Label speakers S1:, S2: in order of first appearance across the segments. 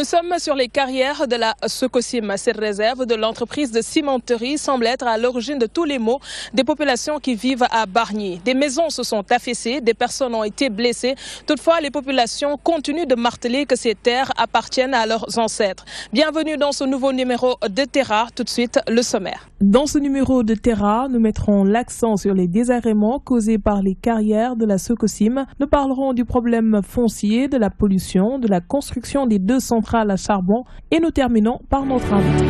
S1: Nous sommes sur les carrières de la Sococim. Cette réserve de l'entreprise de cimenterie semble être à l'origine de tous les maux des populations qui vivent à Bargny. Des maisons se sont affaissées, des personnes ont été blessées. Toutefois, les populations continuent de marteler que ces terres appartiennent à leurs ancêtres. Bienvenue dans ce nouveau numéro de Terra. Tout de suite, le sommaire. Dans ce numéro de Terra, nous mettrons l'accent sur les désagréments causés par les carrières de la Sococim. Nous parlerons du problème foncier, de la pollution, de la construction des deux centrales à charbon et nous terminons par notre invité.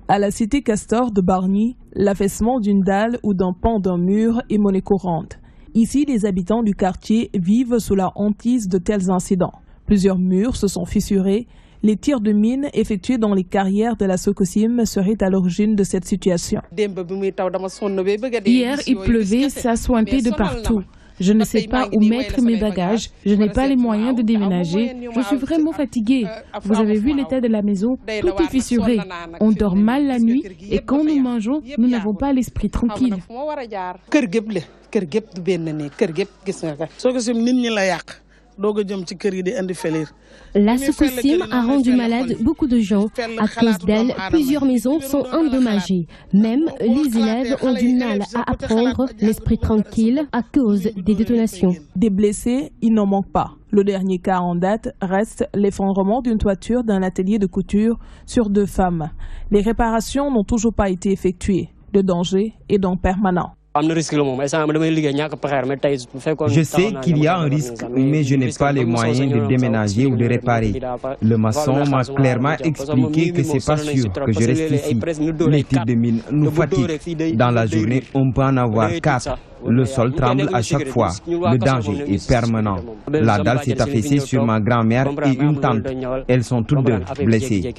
S1: À la cité Castor de Bargny, l'affaissement d'une dalle ou d'un pan d'un mur est monnaie courante. Ici, les habitants du quartier vivent sous la hantise de tels incidents. Plusieurs murs se sont fissurés. Les tirs de mines effectués dans les carrières de la Sococim seraient à l'origine de cette situation.
S2: Hier, il pleuvait, ça sointait de partout. Je ne sais pas où mettre mes bagages, je n'ai pas les moyens de déménager, je suis vraiment fatiguée. Vous avez vu l'état de la maison, tout est fissuré. On dort mal la nuit et quand nous mangeons, nous n'avons pas l'esprit tranquille.
S3: La Sococim a rendu malade beaucoup de gens. À cause d'elle, plusieurs maisons sont endommagées. Même les élèves ont du mal à apprendre l'esprit tranquille à cause des détonations.
S1: Des blessés, il n'en manque pas. Le dernier cas en date reste l'effondrement d'une toiture d'un atelier de couture sur 2 femmes. Les réparations n'ont toujours pas été effectuées. Le danger est donc permanent.
S4: Je sais qu'il y a un risque, mais je n'ai pas les moyens de déménager ou de réparer. Le maçon m'a clairement expliqué que c'est pas sûr que je reste ici. Les tirs de mine nous fatiguent. Dans la journée, on peut en avoir 4. Le sol tremble à chaque fois. Le danger est permanent. La dalle s'est affaissée sur ma grand-mère et une tante. Elles sont toutes deux blessées.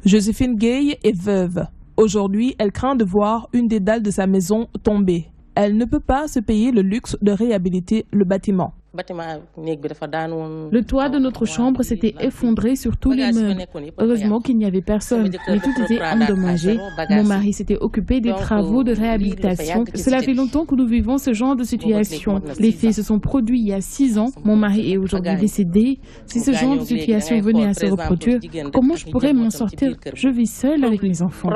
S1: Joséphine Gueye est veuve. Aujourd'hui, elle craint de voir une des dalles de sa maison tomber. Elle ne peut pas se payer le luxe de réhabiliter le bâtiment.
S2: Le toit de notre chambre s'était effondré sur tous les meubles. Heureusement qu'il n'y avait personne, mais tout était endommagé. Mon mari s'était occupé des travaux de réhabilitation. Cela fait longtemps que nous vivons ce genre de situation. Les faits se sont produits il y a 6 ans. Mon mari est aujourd'hui décédé. Si ce genre de situation venait à se reproduire, comment je pourrais m'en sortir? Je vis seule avec mes enfants.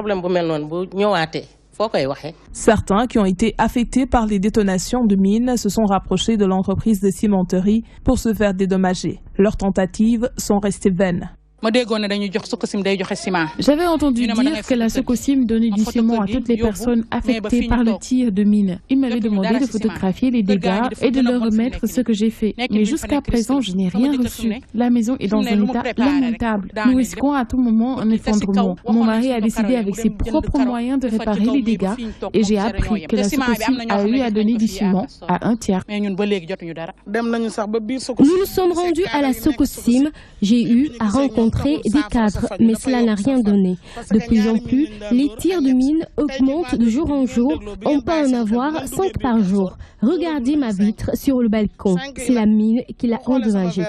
S1: Certains qui ont été affectés par les détonations de mines se sont rapprochés de l'entreprise de cimenterie pour se faire dédommager. Leurs tentatives sont restées vaines.
S2: J'avais entendu dire que la Sococim donnait du ciment à toutes les personnes affectées par le tir de mine. Il m'avait demandé de photographier les dégâts et de leur remettre ce que j'ai fait. Mais jusqu'à présent, je n'ai rien reçu. La maison est dans un état lamentable. Nous risquons à tout moment un effondrement. Mon mari a décidé avec ses propres moyens de réparer les dégâts et j'ai appris que la Sococim a eu à donner du ciment à un tiers.
S3: Nous nous sommes rendus à la Sococim. J'ai eu à rencontrer des cadres, mais cela n'a rien donné. De plus en plus, les tirs de mine augmentent de jour en jour. On peut en avoir 5 par jour. Regardez ma vitre sur le balcon. C'est la mine qui l'a endommagée.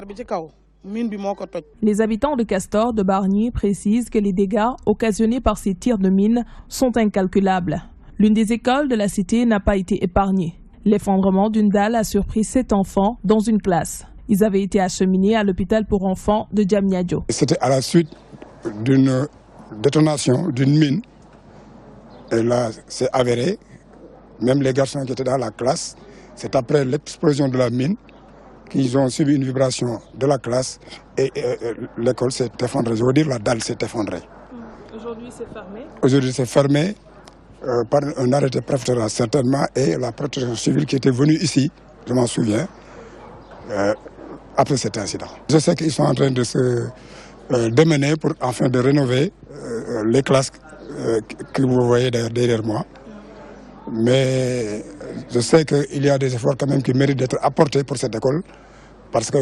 S1: Les habitants de Castor de Bargny précisent que les dégâts occasionnés par ces tirs de mine sont incalculables. L'une des écoles de la cité n'a pas été épargnée. L'effondrement d'une dalle a surpris 7 enfants dans une classe. Ils avaient été acheminés à l'hôpital pour enfants de Diamniadio.
S5: C'était à la suite d'une détonation d'une mine. Et là, c'est avéré. Même les garçons qui étaient dans la classe, c'est après l'explosion de la mine qu'ils ont subi une vibration de la classe et l'école s'est effondrée. Je veux dire, la dalle s'est effondrée.
S1: Aujourd'hui, c'est fermé.
S5: Aujourd'hui, c'est fermé par un arrêté préfectoral certainement et la protection civile qui était venue ici, je m'en souviens. Après cet incident. Je sais qu'ils sont en train de se démener pour enfin de rénover les classes que vous voyez derrière moi. Mais je sais qu'il y a des efforts quand même qui méritent d'être apportés pour cette école parce que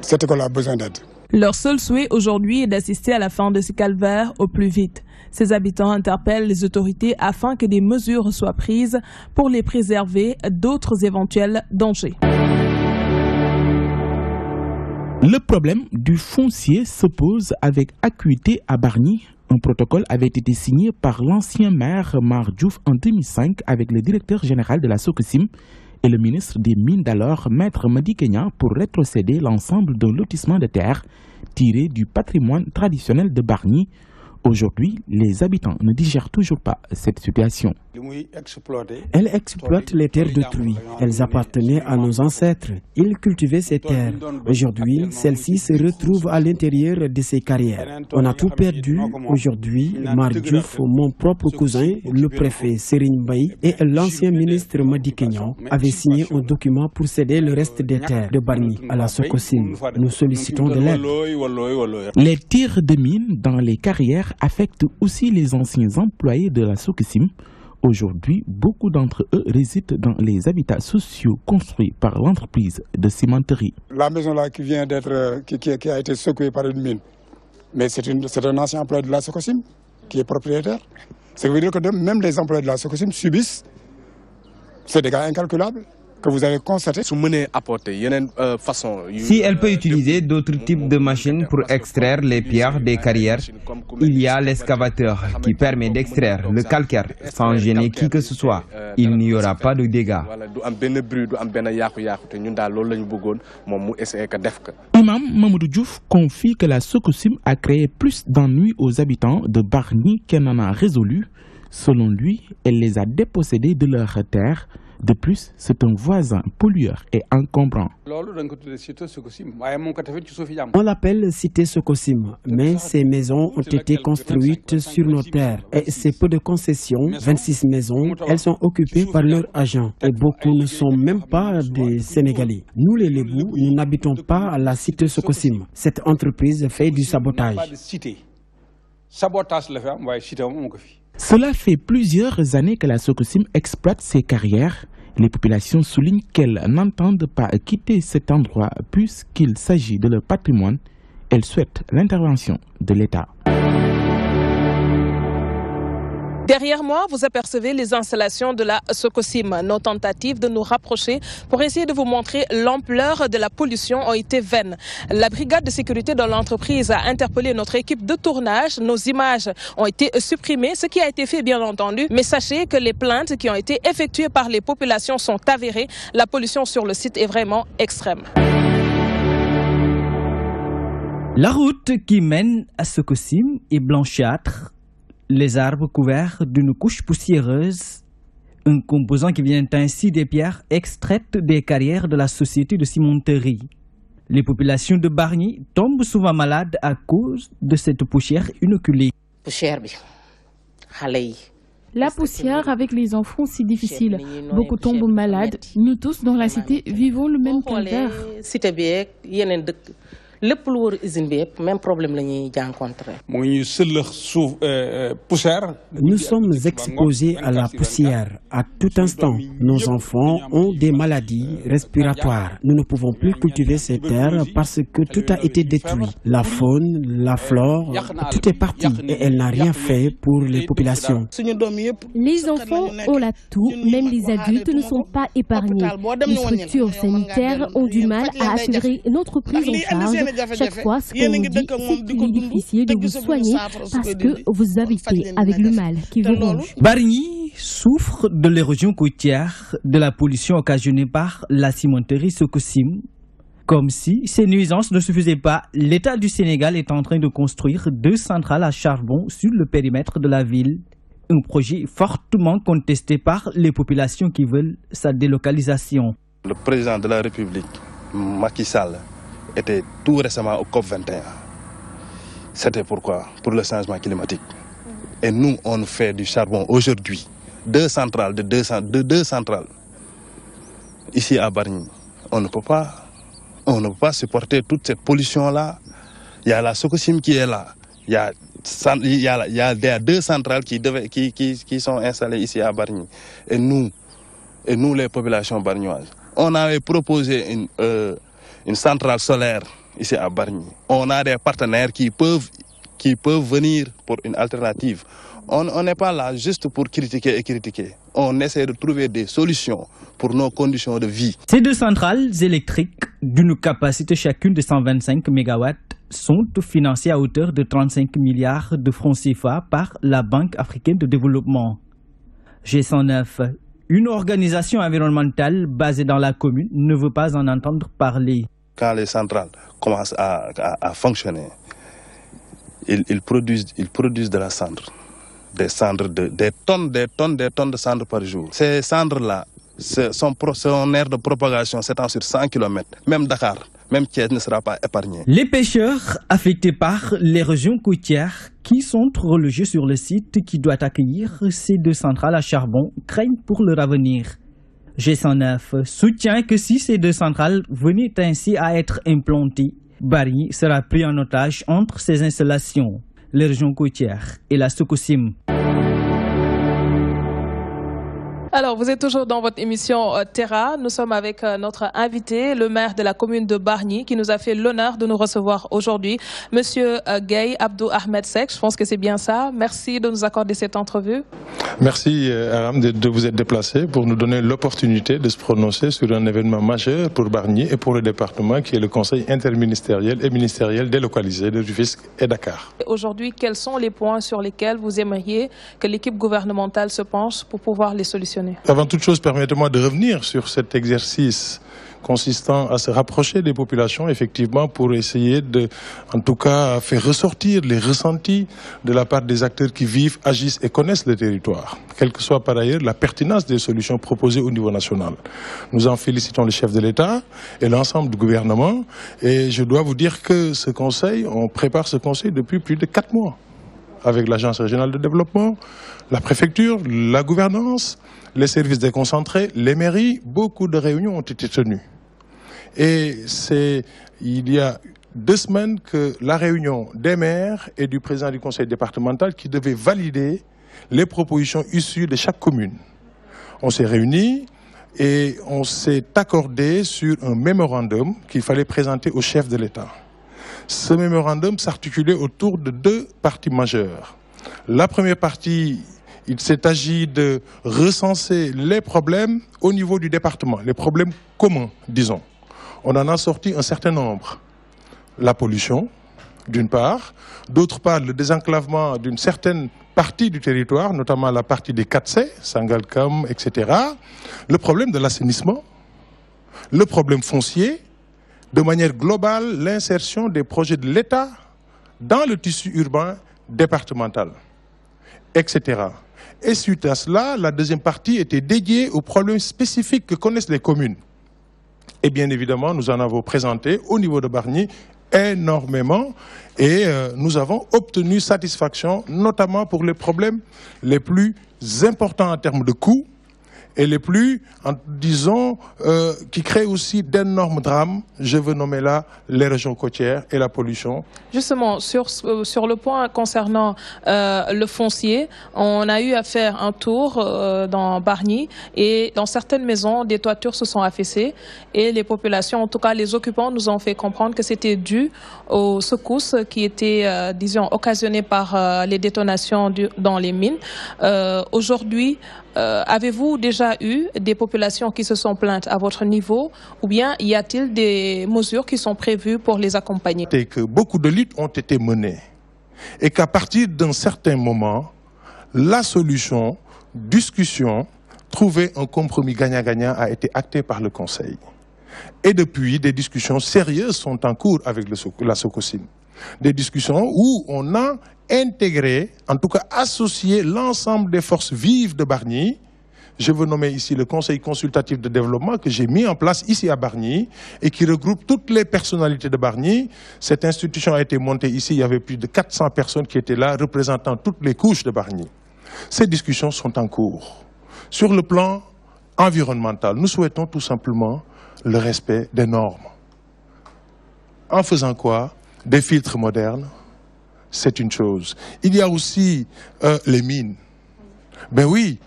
S5: cette école a besoin d'aide.
S1: Leur seul souhait aujourd'hui est d'assister à la fin de ce calvaire au plus vite. Ces habitants interpellent les autorités afin que des mesures soient prises pour les préserver d'autres éventuels dangers.
S6: Le problème du foncier se pose avec acuité à Bargny. Un protocole avait été signé par l'ancien maire Mar Diouf en 2005 avec le directeur général de la Sococim et le ministre des Mines d'alors, Maître Madické Niang, pour rétrocéder l'ensemble d'un lotissement de terre tiré du patrimoine traditionnel de Bargny. Aujourd'hui, les habitants ne digèrent toujours pas cette situation.
S7: Elle exploite les terres d'autrui. Elles appartenaient à nos ancêtres. Ils cultivaient ces terres. Aujourd'hui, celles-ci se retrouvent à l'intérieur de ces carrières. On a tout perdu. Aujourd'hui, Mar Diouf, mon propre cousin, le préfet Serigne Mbaye et l'ancien ministre Madické Niang avaient signé un document pour céder le reste des terres de Bargny à la Sococim. Nous sollicitons de l'aide.
S6: Les tirs de mines dans les carrières affectent aussi les anciens employés de la Sococim. Aujourd'hui, beaucoup d'entre eux résident dans les habitats sociaux construits par l'entreprise de cimenterie.
S5: La maison là qui vient d'être, qui a été secouée par une mine, mais c'est un ancien employé de la Sococim qui est propriétaire. Ça veut dire que même les employés de la Sococim subissent ces dégâts incalculables que vous avez constaté.
S4: Si elle peut utiliser d'autres types de machines pour extraire les pierres des carrières, il y a l'excavateur qui permet d'extraire le calcaire sans gêner qui que ce soit. Il n'y aura pas de dégâts.
S6: Imam Mamadou Diouf confie que la Sococim a créé plus d'ennuis aux habitants de Bargny qu'elle n'en a résolu. Selon lui, elle les a dépossédés de leurs terres. De plus, c'est un voisin pollueur et encombrant.
S7: On l'appelle cité Sococim, mais ces maisons ont été construites sur nos terres. Et c'est peu de concessions, 26 maisons, elles sont occupées par leurs agents. Et beaucoup ne sont même pas des Sénégalais. Nous les Lébous, nous n'habitons pas à la cité Sococim. Cette entreprise fait du sabotage.
S6: Cela fait plusieurs années que la Sococim exploite ses carrières. Les populations soulignent qu'elles n'entendent pas quitter cet endroit puisqu'il s'agit de leur patrimoine. Elles souhaitent l'intervention de l'État.
S1: Derrière moi, vous apercevez les installations de la Sococim. Nos tentatives de nous rapprocher pour essayer de vous montrer l'ampleur de la pollution ont été vaines. La brigade de sécurité de l'entreprise a interpellé notre équipe de tournage. Nos images ont été supprimées, ce qui a été fait bien entendu. Mais sachez que les plaintes qui ont été effectuées par les populations sont avérées. La pollution sur le site est vraiment extrême.
S8: La route qui mène à Sococim est blanchâtre. Les arbres couverts d'une couche poussiéreuse, un composant qui vient ainsi des pierres extraites des carrières de la société de cimenterie. Les populations de Bargny tombent souvent malades à cause de cette poussière inoculée.
S2: La poussière avec les enfants, c'est difficile. Beaucoup tombent malades. Nous tous dans la cité vivons le même calvaire.
S7: Nous sommes exposés à la poussière à tout instant. Nos enfants ont des maladies respiratoires. Nous ne pouvons plus cultiver ces terres parce que tout a été détruit. La faune, la flore, tout est parti et elle n'a rien fait pour les populations.
S3: Les enfants ont la toux, même les adultes ne sont pas épargnés. Les structures sanitaires ont du mal à assurer notre prise en charge. Chaque fois, ce qu'on nous dit, c'est qu'il est difficile de vous soigner parce que vous habitez avec le mal qui vous ronge.
S8: Bargny souffre de l'érosion côtière, de la pollution occasionnée par la cimenterie Sococim. Comme si ces nuisances ne suffisaient pas, l'État du Sénégal est en train de construire 2 centrales à charbon sur le périmètre de la ville. Un projet fortement contesté par les populations qui veulent sa délocalisation.
S9: Le président de la République, Macky Sall, était tout récemment au COP21. C'était pourquoi? Pour le changement climatique. Et nous, on fait du charbon aujourd'hui. 2 centrales, deux centrales. Ici à Bargny, on ne peut pas supporter toute cette pollution-là. Il y a la Sococim qui est là. Il y a 2 centrales qui sont installées ici à Bargny. Et nous les populations bargnoises, on avait proposé une centrale solaire ici à Bargny. On a des partenaires qui peuvent venir pour une alternative. On n'est pas là juste pour critiquer et critiquer. On essaie de trouver des solutions pour nos conditions de vie.
S8: Ces 2 centrales électriques d'une capacité chacune de 125 MW sont financées à hauteur de 35 milliards de francs CFA par la Banque africaine de développement. G109, Une organisation environnementale basée dans la commune ne veut pas en entendre parler.
S9: Quand les centrales commencent à fonctionner, ils produisent de la cendre. Des tonnes de cendres par jour. Ces cendres-là, son aire de propagation s'étend sur 100 km. Même Dakar, même Thiès ne sera pas épargné.
S8: Les pêcheurs affectés par l'érosion côtière qui sont relogés sur le site qui doit accueillir ces deux centrales à charbon craignent pour leur avenir. G109 soutient que si ces deux centrales venaient ainsi à être implantées, Bargny sera pris en otage entre ces installations, l'érosion côtière et la Sococim.
S1: Alors, vous êtes toujours dans votre émission Terra. Nous sommes avec notre invité, le maire de la commune de Bargny, qui nous a fait l'honneur de nous recevoir aujourd'hui. Monsieur Gaye Abdou Ahmed Seck, je pense que c'est bien ça. Merci de nous accorder cette entrevue.
S10: Merci Aram de vous être déplacé pour nous donner l'opportunité de se prononcer sur un événement majeur pour Bargny et pour le département qui est le conseil interministériel et ministériel délocalisé de Rufisque et Dakar.
S1: Aujourd'hui, quels sont les points sur lesquels vous aimeriez que l'équipe gouvernementale se penche pour pouvoir les solutionner?
S10: Avant toute chose, permettez-moi de revenir sur cet exercice consistant à se rapprocher des populations, effectivement, pour essayer de, en tout cas, faire ressortir les ressentis de la part des acteurs qui vivent, agissent et connaissent le territoire, quelle que soit par ailleurs la pertinence des solutions proposées au niveau national. Nous en félicitons le chef de l'État et l'ensemble du gouvernement, et je dois vous dire que ce conseil, on prépare ce conseil depuis plus de 4 mois, avec l'Agence régionale de développement, la préfecture, la gouvernance, les services déconcentrés, les mairies, beaucoup de réunions ont été tenues. Et c'est il y a 2 semaines que la réunion des maires et du président du conseil départemental qui devait valider les propositions issues de chaque commune. On s'est réunis et on s'est accordé sur un mémorandum qu'il fallait présenter au chef de l'État. Ce mémorandum s'articulait autour de 2 parties majeures. La première partie, il s'est agi de recenser les problèmes au niveau du département, les problèmes communs, disons. On en a sorti un certain nombre. La pollution, d'une part. D'autre part, le désenclavement d'une certaine partie du territoire, notamment la partie des 4C, Sangalkam, etc. Le problème de l'assainissement, le problème foncier, de manière globale, l'insertion des projets de l'État dans le tissu urbain départemental, etc. Et suite à cela, la deuxième partie était dédiée aux problèmes spécifiques que connaissent les communes. Et bien évidemment, nous en avons présenté au niveau de Bargny énormément et nous avons obtenu satisfaction, notamment pour les problèmes les plus importants en termes de coûts et les plus, disons, qui créent aussi d'énormes drames. Je veux nommer là l'érosion côtière et la pollution.
S1: Justement, sur le point concernant le foncier, on a eu à faire un tour dans Bargny et dans certaines maisons, des toitures se sont affaissées et les populations, en tout cas les occupants, nous ont fait comprendre que c'était dû aux secousses qui étaient, disons, occasionnées par les détonations dans les mines. Aujourd'hui, avez-vous déjà eu des populations qui se sont plaintes à votre niveau ou bien y a-t-il des mesures qui sont prévues pour les accompagner?
S10: Et que beaucoup de luttes ont été menées et qu'à partir d'un certain moment, la solution, discussion, trouver un compromis gagnant-gagnant a été acté par le Conseil. Et depuis, des discussions sérieuses sont en cours avec la Sococim. Des discussions où on a intégré, en tout cas associé l'ensemble des forces vives de Bargny. Je veux nommer ici le Conseil consultatif de développement que j'ai mis en place ici à Bargny et qui regroupe toutes les personnalités de Bargny. Cette institution a été montée ici, il y avait plus de 400 personnes qui étaient là, représentant toutes les couches de Bargny. Ces discussions sont en cours. Sur le plan environnemental, nous souhaitons tout simplement le respect des normes. En faisant quoi? Des filtres modernes, c'est une chose. Il y a aussi les mines. Ben oui,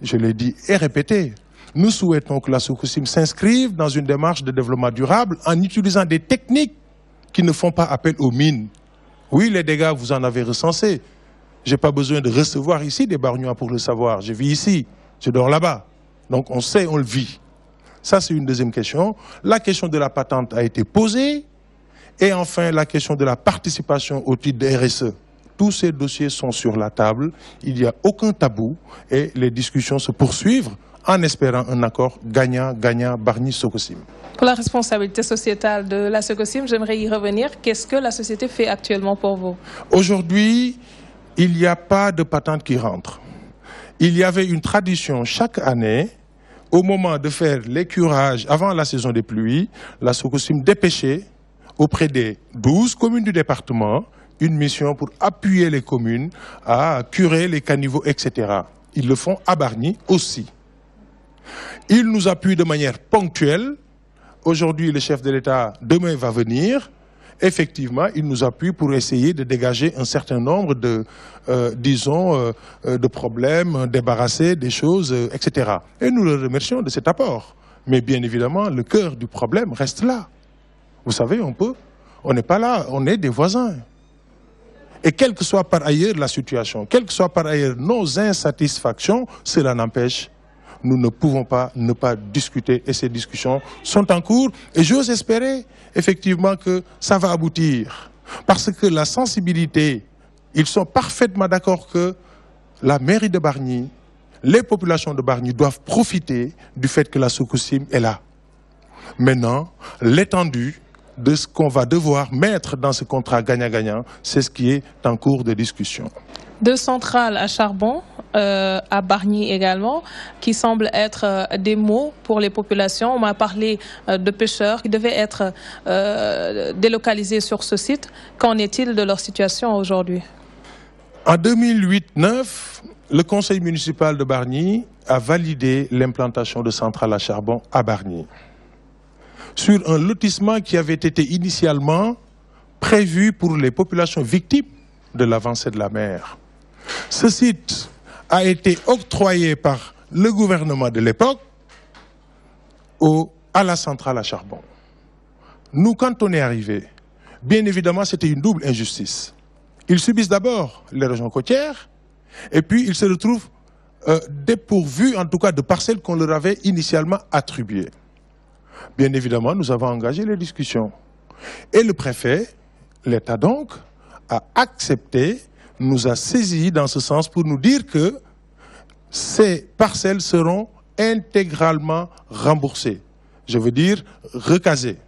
S10: je l'ai dit et répété, nous souhaitons que la Sococim s'inscrive dans une démarche de développement durable en utilisant des techniques qui ne font pas appel aux mines. Oui, les dégâts, vous en avez recensé. Je n'ai pas besoin de recevoir ici des Bargnois pour le savoir. Je vis ici, je dors là-bas. Donc on sait, on le vit. Ça, c'est une deuxième question. La question de la patente a été posée. Et enfin, la question de la participation au titre des RSE. Tous ces dossiers sont sur la table, il n'y a aucun tabou et les discussions se poursuivent en espérant un accord gagnant-gagnant Bargny-Sococim.
S1: Pour la responsabilité sociétale de la Sococim, j'aimerais y revenir. Qu'est-ce que la société fait actuellement pour vous?
S10: Aujourd'hui, il n'y a pas de patente qui rentre. Il y avait une tradition chaque année, au moment de faire les curages avant la saison des pluies, la Sococim dépêchait auprès des 12 communes du département une mission pour appuyer les communes à curer les caniveaux, etc. Ils le font à Bargny aussi. Ils nous appuient de manière ponctuelle. Aujourd'hui, le chef de l'État, demain, va venir. Effectivement, il nous appuie pour essayer de dégager un certain nombre de, de problèmes, débarrasser des choses, etc. Et nous le remercions de cet apport. Mais bien évidemment, le cœur du problème reste là. Vous savez, on n'est pas là, on est des voisins. Et quelle que soit par ailleurs la situation, quelles que soient par ailleurs nos insatisfactions, cela n'empêche, nous ne pouvons pas ne pas discuter et ces discussions sont en cours. Et j'ose espérer effectivement que ça va aboutir. Parce que la sensibilité, ils sont parfaitement d'accord que la mairie de Bargny, les populations de Bargny doivent profiter du fait que la Sococim est là. Maintenant, l'étendue de ce qu'on va devoir mettre dans ce contrat gagnant-gagnant, c'est ce qui est en cours de discussion.
S1: 2 centrales à charbon, à Bargny également, qui semblent être des maux pour les populations. On m'a parlé de pêcheurs qui devaient être délocalisés sur ce site. Qu'en est-il de leur situation aujourd'hui?
S10: En 2008-9, le conseil municipal de Bargny a validé l'implantation de centrales à charbon à Bargny, sur un lotissement qui avait été initialement prévu pour les populations victimes de l'avancée de la mer. Ce site a été octroyé par le gouvernement de l'époque à la centrale à charbon. Nous, quand on est arrivé, bien évidemment, c'était une double injustice. Ils subissent d'abord les régions côtières, et puis ils se retrouvent dépourvus, en tout cas, de parcelles qu'on leur avait initialement attribuées. Bien évidemment, nous avons engagé les discussions. Et le préfet, l'État donc, a accepté, nous a saisis dans ce sens pour nous dire que ces parcelles seront intégralement remboursées. Je veux dire recasées.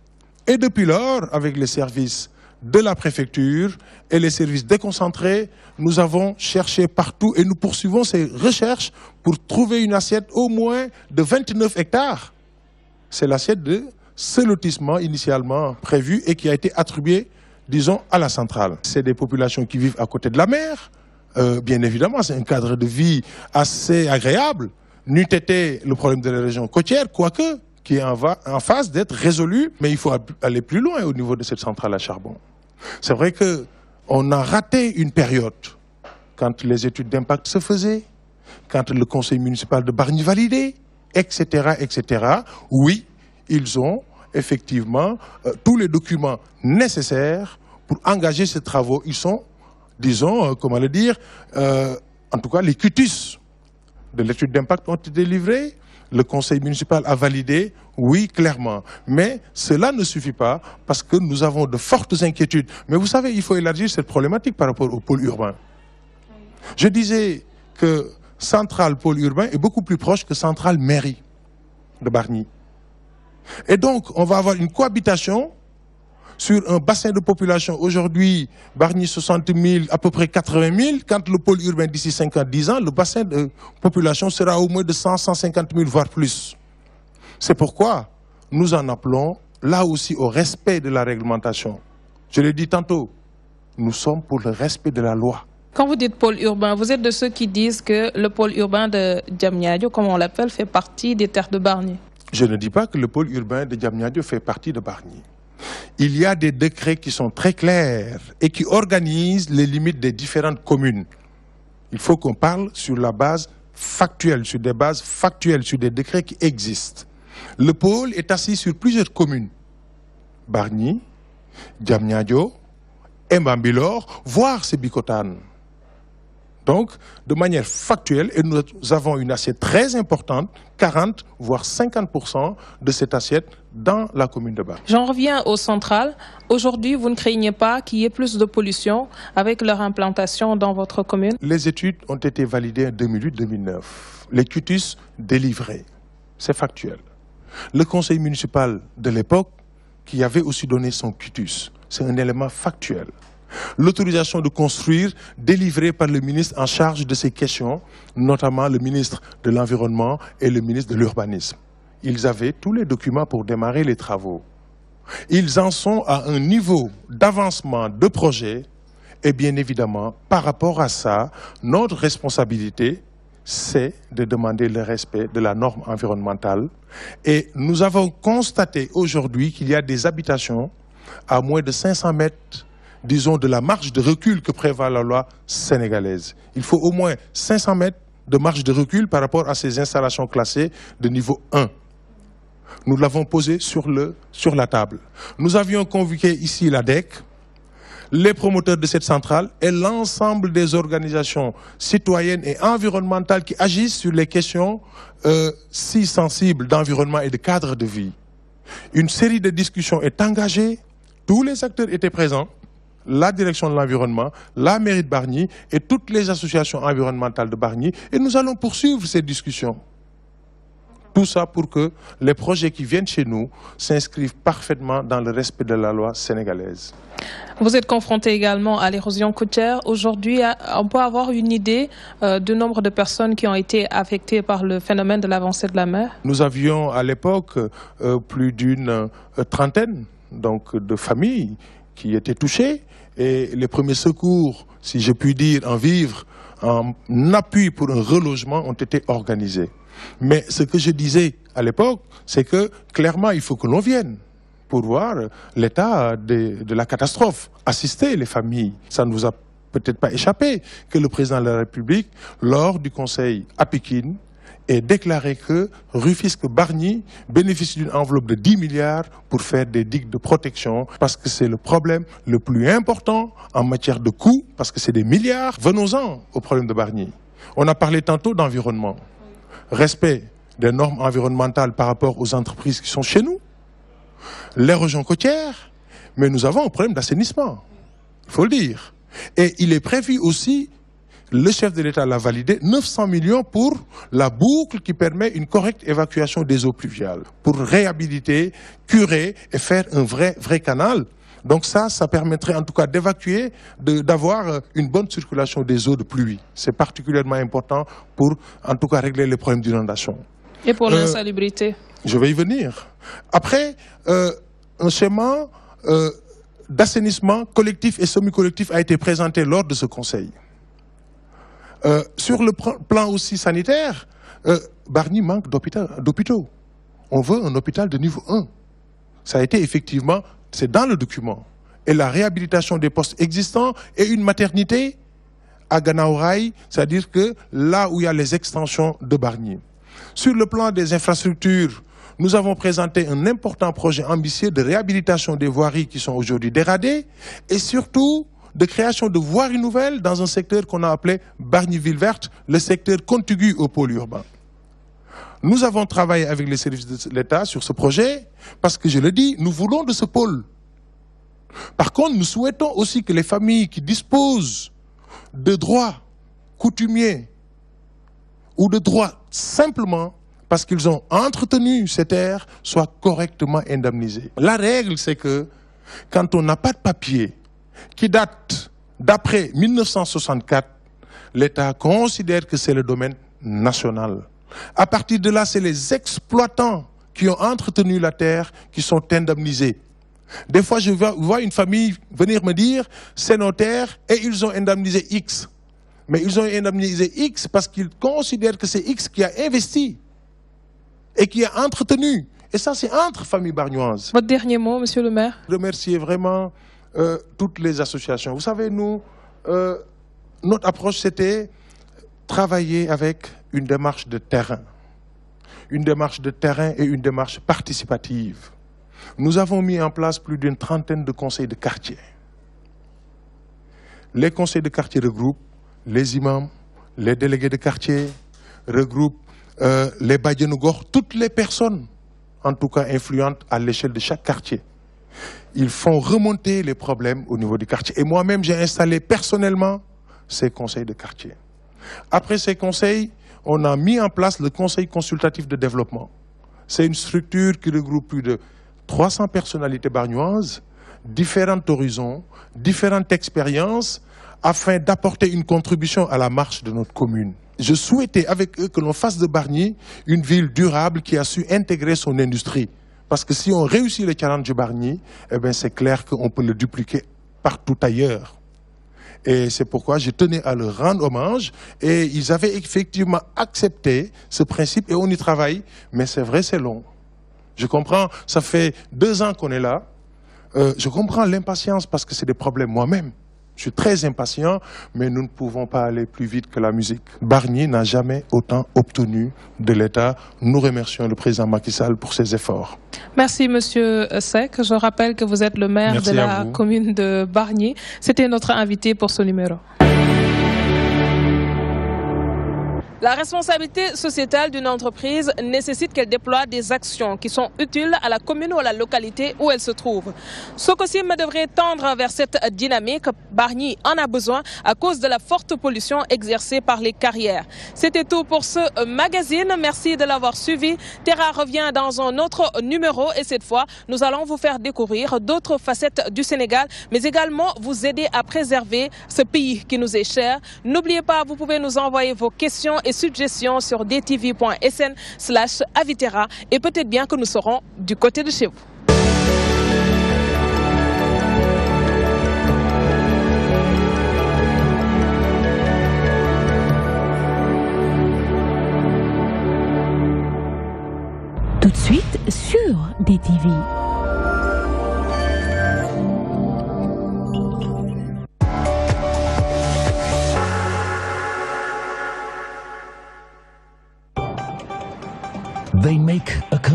S10: Et depuis lors, avec les services de la préfecture et les services déconcentrés, nous avons cherché partout et nous poursuivons ces recherches pour trouver une assiette au moins de 29 hectares. C'est l'assiette de ce lotissement initialement prévu et qui a été attribué, disons, à la centrale. C'est des populations qui vivent à côté de la mer. Bien évidemment, c'est un cadre de vie assez agréable. N'eût été le problème de la région côtière, quoique, qui est en phase d'être résolu, mais il faut aller plus loin au niveau de cette centrale à charbon. C'est vrai qu'on a raté une période quand les études d'impact se faisaient, quand le conseil municipal de Bargny validait, etc., etc. Oui, ils ont effectivement tous les documents nécessaires pour engager ces travaux. Ils sont, disons, comment le dire, en tout cas les cutis de l'étude d'impact ont été livrés. Le conseil municipal a validé, oui, clairement. Mais cela ne suffit pas parce que nous avons de fortes inquiétudes. Mais vous savez, il faut élargir cette problématique par rapport au pôle urbain. Je disais que centrale pôle urbain est beaucoup plus proche que centrale mairie de Bargny. Et donc, on va avoir une cohabitation sur un bassin de population. Aujourd'hui, Bargny 60 000, à peu près 80 000. Quand le pôle urbain d'ici 5 ans, 10 ans, le bassin de population sera au moins de 100, 150 000, voire plus. C'est pourquoi nous en appelons là aussi au respect de la réglementation. Je l'ai dit tantôt, nous sommes pour le respect de la loi.
S1: Quand vous dites pôle urbain, vous êtes de ceux qui disent que le pôle urbain de Diamniadio, comme on l'appelle, fait partie des terres de Bargny.
S10: Je ne dis pas que le pôle urbain de Diamniadio fait partie de Bargny. Il y a des décrets qui sont très clairs et qui organisent les limites des différentes communes. Il faut qu'on parle sur la base factuelle, sur des bases factuelles, sur des décrets qui existent. Le pôle est assis sur plusieurs communes. Bargny, Diamniadio, Mbambilor, voire Sébikotane. Donc, de manière factuelle, et nous avons une assiette très importante, 40 voire 50% de cette assiette dans la commune de Bargny.
S1: J'en reviens aux centrales. Aujourd'hui, vous ne craignez pas qu'il y ait plus de pollution avec leur implantation dans votre commune?
S10: Les études ont été validées en 2008-2009. Les cutus délivrés, c'est factuel. Le conseil municipal de l'époque, qui avait aussi donné son cutus, c'est un élément factuel. L'autorisation de construire délivrée par le ministre en charge de ces questions, notamment le ministre de l'Environnement et le ministre de l'Urbanisme. Ils avaient tous les documents pour démarrer les travaux. Ils en sont à un niveau d'avancement de projet et bien évidemment, par rapport à ça, notre responsabilité, c'est de demander le respect de la norme environnementale. Et nous avons constaté aujourd'hui qu'il y a des habitations à moins de 500 mètres, disons, de la marge de recul que prévoit la loi sénégalaise. Il faut au moins 500 mètres de marge de recul par rapport à ces installations classées de niveau 1. Nous l'avons posé sur la table. Nous avions convoqué ici l'ADEC, les promoteurs de cette centrale et l'ensemble des organisations citoyennes et environnementales qui agissent sur les questions si sensibles d'environnement et de cadre de vie. Une série de discussions est engagée, tous les acteurs étaient présents, la direction de l'environnement, la mairie de Bargny et toutes les associations environnementales de Bargny, et nous allons poursuivre ces discussions. Tout ça pour que les projets qui viennent chez nous s'inscrivent parfaitement dans le respect de la loi sénégalaise.
S1: Vous êtes confronté également à l'érosion côtière. Aujourd'hui, on peut avoir une idée du nombre de personnes qui ont été affectées par le phénomène de l'avancée de la mer?
S10: Nous avions à l'époque plus d'une trentaine de familles qui étaient touchées et les premiers secours, si je puis dire, en vivre, en appui pour un relogement ont été organisés. Mais ce que je disais à l'époque, c'est que clairement, il faut que l'on vienne pour voir l'état de la catastrophe, assister les familles. Ça ne vous a peut-être pas échappé que le président de la République, lors du conseil à Pékin, ait déclaré que Rufisque-Bargny bénéficie d'une enveloppe de 10 milliards pour faire des digues de protection, parce que c'est le problème le plus important en matière de coûts, parce que c'est des milliards. Venons-en au problème de Bargny. On a parlé tantôt d'environnement. Respect des normes environnementales par rapport aux entreprises qui sont chez nous, l'érosion côtière, mais nous avons un problème d'assainissement, il faut le dire. Et il est prévu aussi, le chef de l'État l'a validé, 900 millions pour la boucle qui permet une correcte évacuation des eaux pluviales, pour réhabiliter, curer et faire un vrai canal. Donc ça permettrait en tout cas d'évacuer, d'avoir une bonne circulation des eaux de pluie. C'est particulièrement important pour en tout cas régler les problèmes d'inondation.
S1: Et pour l'insalubrité?
S10: Je vais y venir. Après, un schéma d'assainissement collectif et semi-collectif a été présenté lors de ce conseil. Sur le plan aussi sanitaire, Bargny manque d'hôpitaux. On veut un hôpital de niveau 1. Ça a été effectivement... C'est dans le document. Et la réhabilitation des postes existants et une maternité à Ganaouraï, c'est-à-dire que là où il y a les extensions de Bargny. Sur le plan des infrastructures, nous avons présenté un important projet ambitieux de réhabilitation des voiries qui sont aujourd'hui dégradées et surtout de création de voiries nouvelles dans un secteur qu'on a appelé Bargny-Ville Verte, le secteur contigu au pôle urbain. Nous avons travaillé avec les services de l'État sur ce projet parce que, je le dis, nous voulons de ce pôle. Par contre, nous souhaitons aussi que les familles qui disposent de droits coutumiers ou de droits simplement parce qu'ils ont entretenu ces terres soient correctement indemnisées. La règle, c'est que quand on n'a pas de papier qui date d'après 1964, l'État considère que c'est le domaine national. À partir de là, c'est les exploitants qui ont entretenu la terre qui sont indemnisés. Des fois, je vois une famille venir me dire, c'est nos terres et ils ont indemnisé X. Mais ils ont indemnisé X parce qu'ils considèrent que c'est X qui a investi et qui a entretenu. Et ça, c'est entre familles bargnoises.
S1: Votre dernier mot, monsieur le maire?
S10: Remercier vraiment toutes les associations. Vous savez, nous, notre approche, c'était travailler avec une démarche de terrain. Une démarche de terrain et une démarche participative. Nous avons mis en place plus d'une trentaine de conseils de quartier. Les conseils de quartier regroupent les imams, les délégués de quartier, regroupent les badianougor, toutes les personnes en tout cas influentes à l'échelle de chaque quartier. Ils font remonter les problèmes au niveau du quartier. Et moi-même, j'ai installé personnellement ces conseils de quartier. Après ces conseils, on a mis en place le conseil consultatif de développement. C'est une structure qui regroupe plus de 300 personnalités bargnoises, différents horizons, différentes expériences, afin d'apporter une contribution à la marche de notre commune. Je souhaitais avec eux que l'on fasse de Bargny une ville durable qui a su intégrer son industrie. Parce que si on réussit le challenge de Bargny, eh bien c'est clair qu'on peut le dupliquer partout ailleurs. Et c'est pourquoi je tenais à leur rendre hommage. Et ils avaient effectivement accepté ce principe et on y travaille. Mais c'est vrai, c'est long. Je comprends, ça fait 2 ans qu'on est là. Je comprends l'impatience parce que c'est des problèmes moi-même. Je suis très impatient, mais nous ne pouvons pas aller plus vite que la musique. Bargny n'a jamais autant obtenu de l'État. Nous remercions le président Macky Sall pour ses efforts.
S1: Merci Monsieur Seck. Je rappelle que vous êtes le maire de la commune de Bargny. C'était notre invité pour ce numéro. La responsabilité sociétale d'une entreprise nécessite qu'elle déploie des actions qui sont utiles à la commune ou à la localité où elle se trouve. Sococim devrait tendre vers cette dynamique. Bargny en a besoin à cause de la forte pollution exercée par les carrières. C'était tout pour ce magazine. Merci de l'avoir suivi. Terra revient dans un autre numéro et cette fois, nous allons vous faire découvrir d'autres facettes du Sénégal, mais également vous aider à préserver ce pays qui nous est cher. N'oubliez pas, vous pouvez nous envoyer vos questions et suggestions sur dtv.sn/Aviterra et peut-être bien que nous serons du côté de chez vous.
S3: Tout de suite sur DTV.
S11: They make a commitment.